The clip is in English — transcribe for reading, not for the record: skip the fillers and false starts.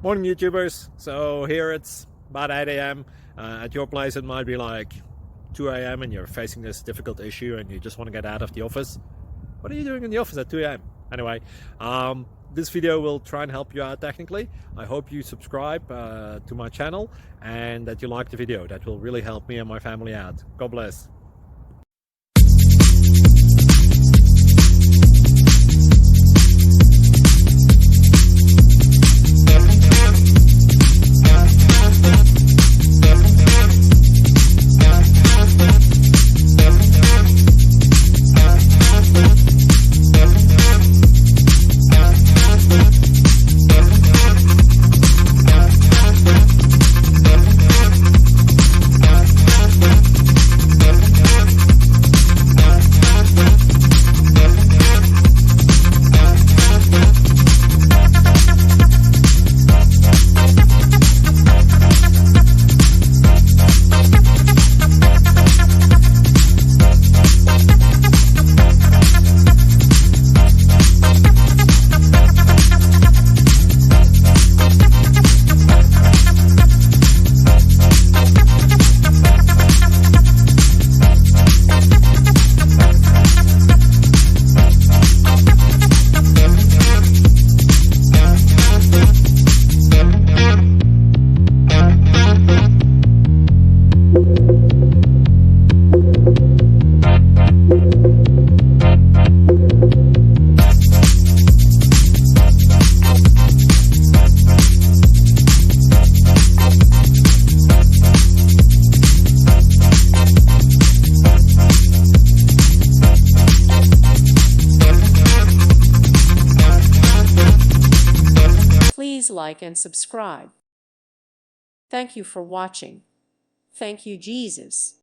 Morning YouTubers. So here it's about 8 a.m. At your place it might be like 2 a.m. and you're facing this difficult issue and you just want to get out of the office. What are you doing in the office at 2 a.m.? Anyway, this video will try and help you out technically. I hope you subscribe to my channel and that you like the video. That will really help me and my family out. God bless. Please like and subscribe. Thank you for watching. Thank you, Jesus.